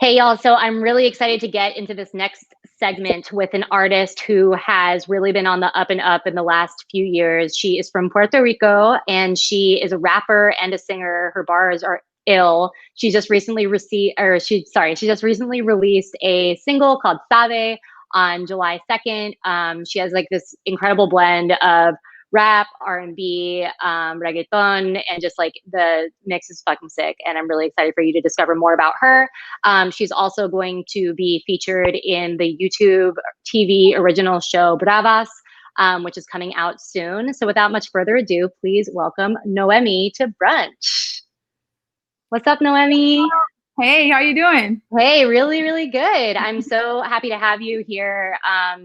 Hey y'all, so I'm really excited to get into this next segment with an artist who has really been on the up and up in the last few years. She is from Puerto Rico and she is a rapper and a singer. Her bars are ill. She just recently released a single called Sabe on July 2nd. She has like this incredible blend of rap, R&B, reggaeton, and just like the mix is fucking sick. And I'm really excited for you to discover more about her. She's also going to be featured in the YouTube TV original show Bravas, which is coming out soon. So without much further ado, please welcome Nohemy to Brunch. What's up, Nohemy? Hey, how you doing? Hey, really, really good. I'm so happy to have you here.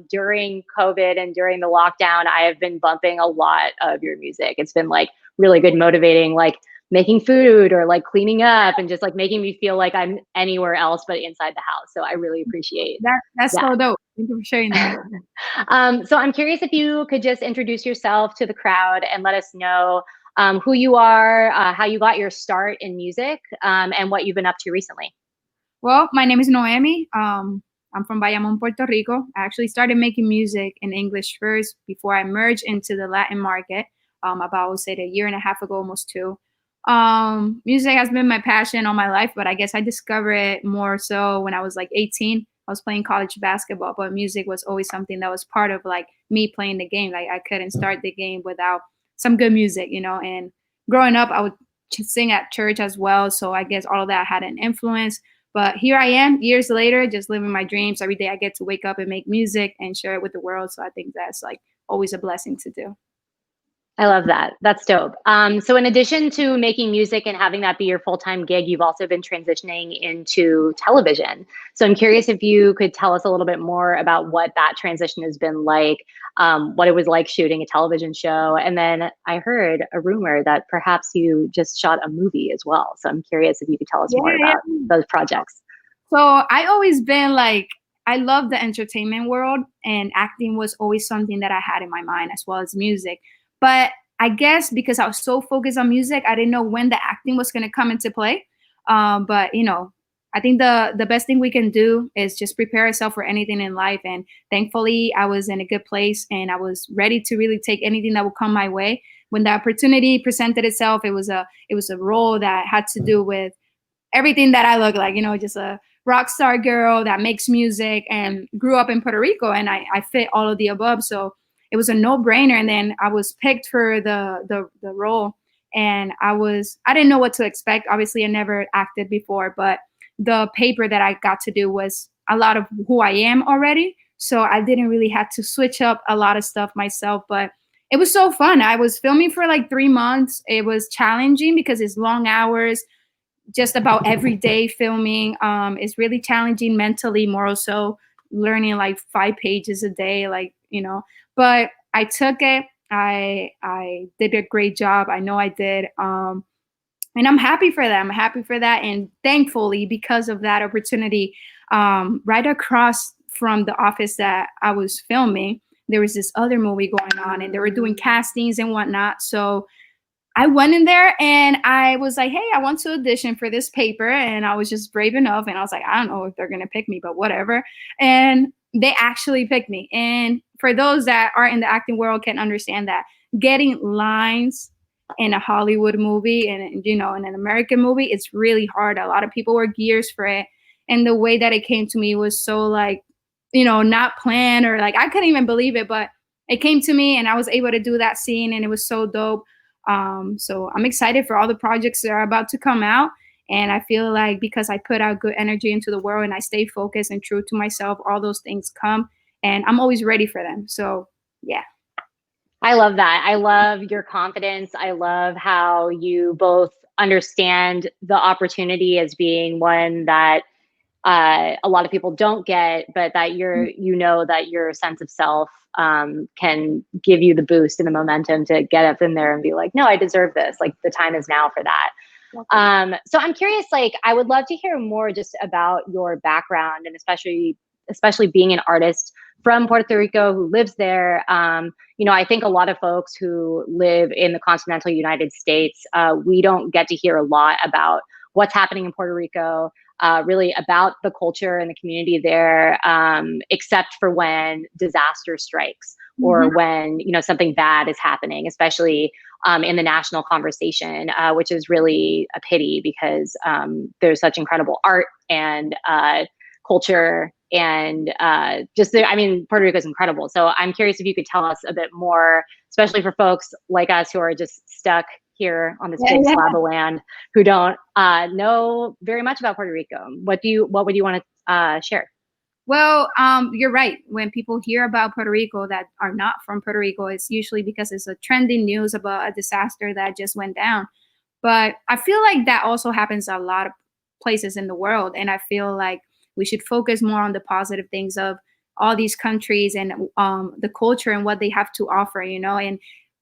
During COVID and during the lockdown, I have been bumping a lot of your music. It's been like really good, motivating, like making food or like cleaning up and just like making me feel like I'm anywhere else but inside the house. So I really appreciate That's that. so dope. Thank you for sharing that. So I'm curious if you could just introduce yourself to the crowd and let us know who you are, how you got your start in music, and what you've been up to recently. Well, my name is Nohemy. I'm from Bayamon, Puerto Rico. I actually started making music in English first before I merged into the Latin market about, I would say, a year and a half ago, almost two. Music has been my passion all my life, but I guess I discovered it more so when I was like 18. I was playing college basketball, but music was always something that was part of like me playing the game. Like I couldn't start the game without some good music, And growing up, I would sing at church as well. So I guess all of that had an influence. But here I am years later, just living my dreams. Every day I get to wake up and make music and share it with the world. So I think that's like always a blessing to do. I love that. That's dope. So in addition to making music and having that be your full-time gig, you've also been transitioning into television. So I'm curious if you could tell us a little bit more about what that transition has been like, what it was like shooting a television show. And then I heard a rumor that perhaps you just shot a movie as well. So I'm curious if you could tell us more about those projects. So I always been like, I love the entertainment world, and acting was always something that I had in my mind as well as music. But I guess because I was so focused on music, I didn't know when the acting was going to come into play. But I think the best thing we can do is just prepare ourselves for anything in life. And thankfully, I was in a good place, and I was ready to really take anything that would come my way. When the opportunity presented itself, it was a role that had to do with everything that I look like, just a rock star girl that makes music and grew up in Puerto Rico, and I fit all of the above. So it was a no-brainer. And then I was picked for the role, and I didn't know what to expect. Obviously, I never acted before, but the paper that I got to do was a lot of who I am already. So I didn't really have to switch up a lot of stuff myself, but it was so fun. I was filming for like 3 months. It was challenging because it's long hours, just about every day filming. It's really challenging mentally, more so learning like 5 pages a day, but I took it. I did a great job. I know I did. And I'm happy for that. I'm happy for that. And thankfully, because of that opportunity, right across from the office that I was filming, there was this other movie going on, and they were doing castings and whatnot. So I went in there and I was like, hey, I want to audition for this paper. And I was just brave enough. And I was like, I don't know if they're going to pick me, but whatever. And they actually picked me. And for those that are in the acting world can understand that getting lines in a Hollywood movie and, in an American movie, it's really hard. A lot of people work years for it. And the way that it came to me was so like, not planned, or like, I couldn't even believe it, but it came to me and I was able to do that scene, and it was so dope. So I'm excited for all the projects that are about to come out. And I feel like because I put out good energy into the world and I stay focused and true to myself, all those things come, and I'm always ready for them. So, yeah. I love that. I love your confidence. I love how you both understand the opportunity as being one that a lot of people don't get, but that that your sense of self can give you the boost and the momentum to get up in there and be like, no, I deserve this. Like the time is now for that. So I'm curious, like, I would love to hear more just about your background, and especially being an artist from Puerto Rico who lives there. I think a lot of folks who live in the continental United States, we don't get to hear a lot about what's happening in Puerto Rico. really about the culture and the community there, except for when disaster strikes or when, you know, something bad is happening, especially in the national conversation, which is really a pity because there's such incredible art and culture and I mean, Puerto Rico is incredible. So I'm curious if you could tell us a bit more, especially for folks like us who are just stuck here on this big slab of land who don't know very much about Puerto Rico. What would you want to share? Well, you're right. When people hear about Puerto Rico that are not from Puerto Rico, it's usually because it's a trending news about a disaster that just went down. But I feel like that also happens a lot of places in the world. And I feel like we should focus more on the positive things of all these countries and the culture and what they have to offer, you know. And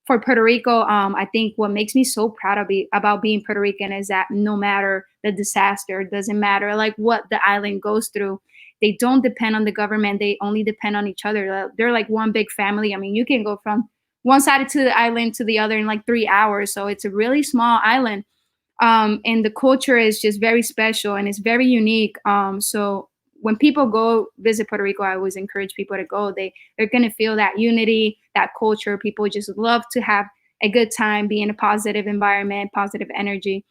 for Puerto Rico, I think what makes me so proud about being Puerto Rican is that no matter the disaster, it doesn't matter like what the island goes through, they don't depend on the government. They only depend on each other. They're like one big family. I mean, you can go from one side to the island to the other in like 3 hours. So it's a really small island. And the culture is just very special and it's very unique. So when people go visit Puerto Rico, I always encourage people to go. They're going to feel that unity, that culture. People just love to have a good time, be in a positive environment, positive energy.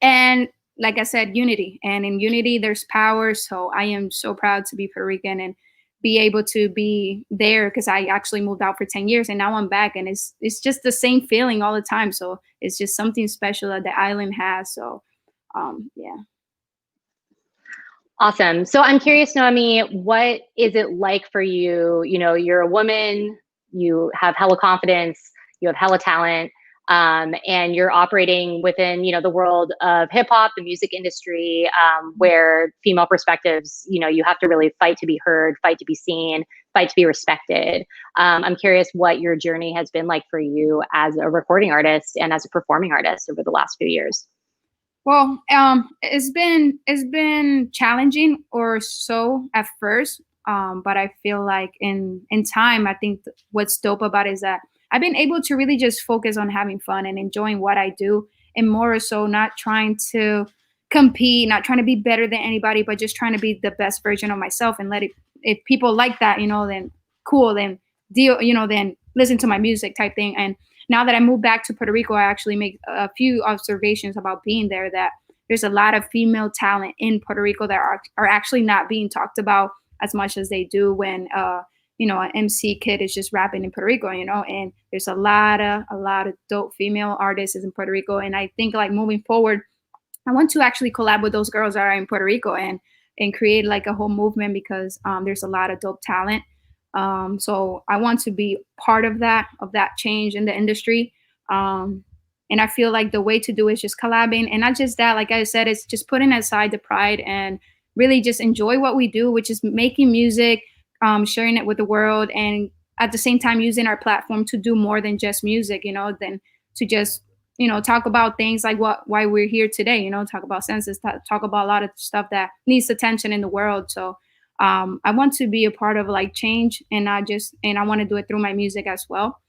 And like I said, unity. And in unity, there's power. So I am so proud to be Puerto Rican and be able to be there because I actually moved out for 10 years and now I'm back and it's just the same feeling all the time. So it's just something special that the island has. So yeah. Awesome. So I'm curious, Nohemy, what is it like for you? You know, you're a woman, you have hella confidence, you have hella talent, and you're operating within, you know, the world of hip hop, the music industry, where female perspectives, you know, you have to really fight to be heard, fight to be seen, fight to be respected. I'm curious what your journey has been like for you as a recording artist and as a performing artist over the last few years. Well, it's been challenging or so at first, but I feel like in time, I think what's dope about it is that I've been able to really just focus on having fun and enjoying what I do, and more so not trying to compete, not trying to be better than anybody, but just trying to be the best version of myself and let it. If people like that, you know, then cool, then deal, you know, then listen to my music type thing. And now that I moved back to Puerto Rico, I actually make a few observations about being there that there's a lot of female talent in Puerto Rico that are actually not being talked about as much as they do when, you know, an MC kid is just rapping in Puerto Rico, you know, and there's a lot of dope female artists in Puerto Rico. And I think like moving forward, I want to actually collab with those girls that are in Puerto Rico and create like a whole movement because there's a lot of dope talent. So I want to be part of that change in the industry. And I feel like the way to do it is just collabing and not just that, like I said, it's just putting aside the pride and really just enjoy what we do, which is making music, sharing it with the world. And at the same time, using our platform to do more than just music, you know, than to just, you know, talk about things like why we're here today, you know, talk about Census, talk about a lot of stuff that needs attention in the world. So I want to be a part of like change and I want to do it through my music as well.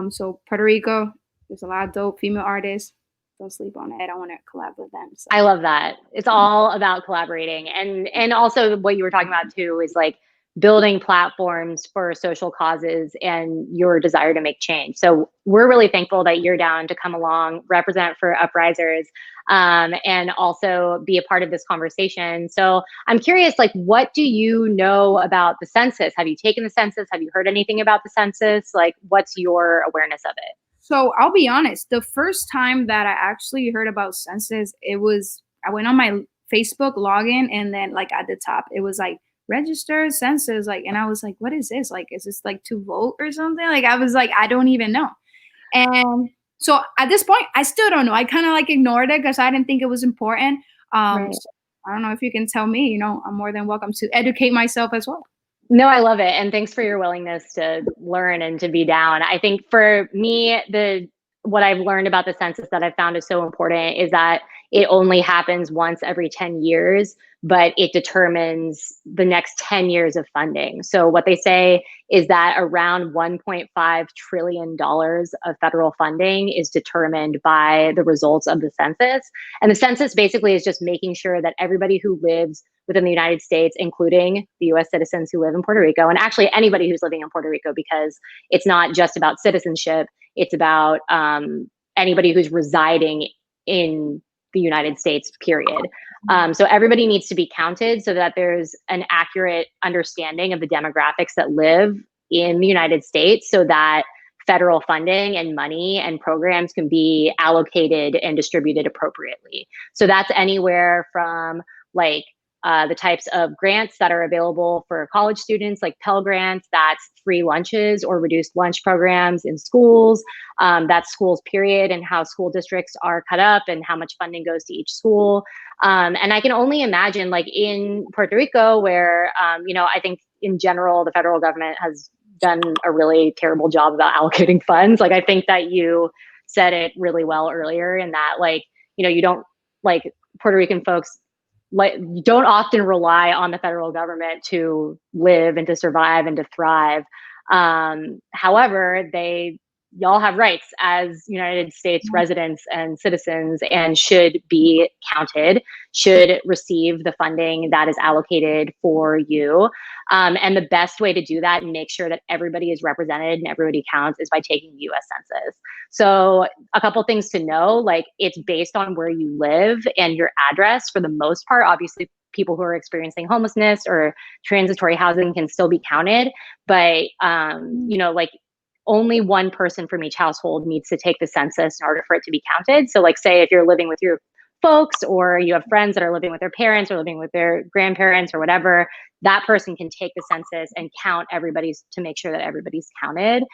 So Puerto Rico, there's a lot of dope female artists. Don't sleep on it. I want to collab with them. So. I love that. It's all about collaborating. And also what you were talking about too is like building platforms for social causes and your desire to make change. So we're really thankful that you're down to come along, represent for Uprisers, and also be a part of this conversation. So I'm curious, like, what do you know about the census? Have you taken the census? Have you heard anything about the census? Like, what's your awareness of it? So I'll be honest, the first time that I actually heard about census, I went on my Facebook login and then like at the top, it was like, register census, like, and I was like, what is this? Like, is this like to vote or something? Like, I was like, I don't even know. And so at this point, I still don't know. I kind of like ignored it because I didn't think it was important. Right. So I don't know if you can tell me, you know, I'm more than welcome to educate myself as well. No, I love it. And thanks for your willingness to learn and to be down. I think for me, what I've learned about the census that I've found is so important is that it only happens once every 10 years, but it determines the next 10 years of funding. So what they say is that around $1.5 trillion of federal funding is determined by the results of the census. And the census basically is just making sure that everybody who lives within the United States, including the US citizens who live in Puerto Rico, and actually anybody who's living in Puerto Rico, because it's not just about citizenship, it's about anybody who's residing in the United States, period. So everybody needs to be counted so that there's an accurate understanding of the demographics that live in the United States, so that federal funding and money and programs can be allocated and distributed appropriately. So that's anywhere from like the types of grants that are available for college students, like Pell Grants, that's free lunches or reduced lunch programs in schools. That's schools, period, and how school districts are cut up and how much funding goes to each school. And I can only imagine, like in Puerto Rico, where, I think in general, the federal government has done a really terrible job about allocating funds. Like, I think that you said it really well earlier in that, like, you don't, like, Puerto Rican folks don't often rely on the federal government to live and to survive and to thrive. However, y'all have rights as United States residents and citizens, and should be counted, should receive the funding that is allocated for you. And the best way to do that and make sure that everybody is represented and everybody counts is by taking the US Census. So a couple things to know, like, it's based on where you live and your address for the most part. Obviously, people who are experiencing homelessness or transitory housing can still be counted, but like, only one person from each household needs to take the census in order for it to be counted. So like, say if you're living with your folks, or you have friends that are living with their parents or living with their grandparents or whatever, that person can take the census and count everybody's to make sure that everybody's counted.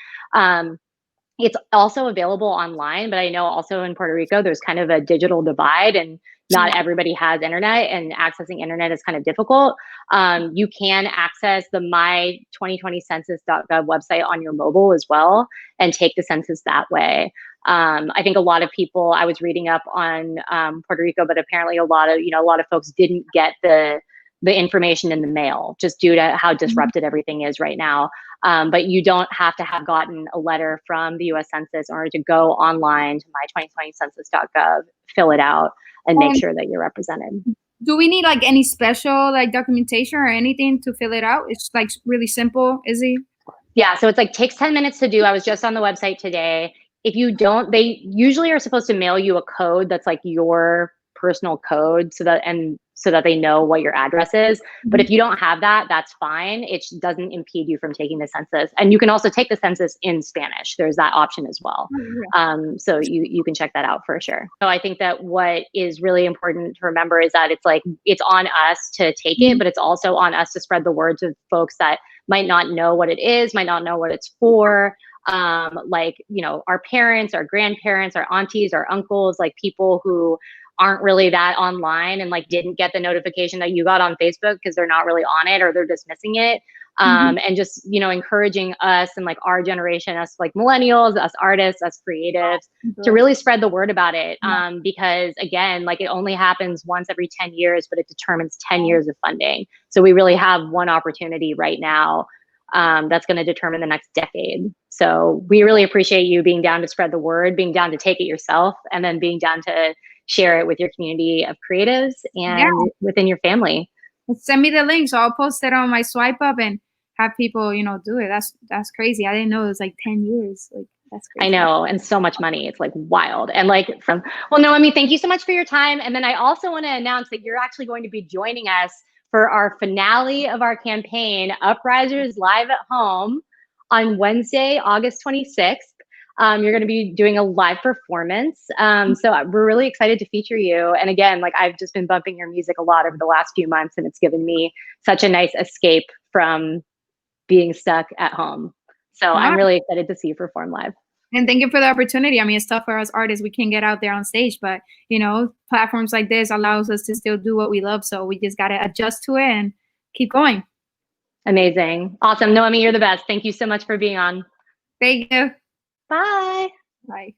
It's also available online, but I know also in Puerto Rico, there's kind of a digital divide, and not everybody has internet, and accessing internet is kind of difficult. You can access the my2020census.gov website on your mobile as well and take the census that way. I think a lot of people, I was reading up on Puerto Rico, but apparently a lot of folks didn't get the information in the mail just due to how disrupted everything is right now. But you don't have to have gotten a letter from the US Census in order to go online to my2020census.gov, fill it out, and make sure that you're represented. Do we need like any special like documentation or anything to fill it out? It's like really simple, is it? Yeah, so it's like takes 10 minutes to do. I was just on the website today. If you don't, they usually are supposed to mail you a code that's like your personal code so that they know what your address is. But if you don't have that, that's fine. It doesn't impede you from taking the census. And you can also take the census in Spanish. There's that option as well. So you can check that out for sure. So I think that what is really important to remember is that it's like, it's on us to take it, but it's also on us to spread the word to folks that might not know what it is, might not know what it's for. Our parents, our grandparents, our aunties, our uncles, like people who aren't really that online and like didn't get the notification that you got on Facebook because they're not really on it or they're dismissing it. And just, encouraging us and like our generation, us like millennials, us artists, us creatives, to really spread the word about it. Because again, like, it only happens once every 10 years, but it determines 10 years of funding. So we really have one opportunity right now that's going to determine the next decade. So we really appreciate you being down to spread the word, being down to take it yourself, and then being down to share it with your community of creatives and within your family. Send me the link, so I'll post it on my swipe up and have people, do it. That's crazy. I didn't know it was like 10 years. Like, that's crazy. I know, and so much money. It's like wild. And like Nohemy, thank you so much for your time. And then I also want to announce that you're actually going to be joining us for our finale of our campaign, Uprisers Live at Home, on Wednesday, August 26th. You're going to be doing a live performance. So we're really excited to feature you. And again, like, I've just been bumping your music a lot over the last few months, and it's given me such a nice escape from being stuck at home. So I'm really excited to see you perform live. And thank you for the opportunity. I mean, it's tough for us artists. We can't get out there on stage, but, platforms like this allows us to still do what we love. So we just got to adjust to it and keep going. Amazing. Awesome. Nohemy, you're the best. Thank you so much for being on. Thank you. Bye. Bye.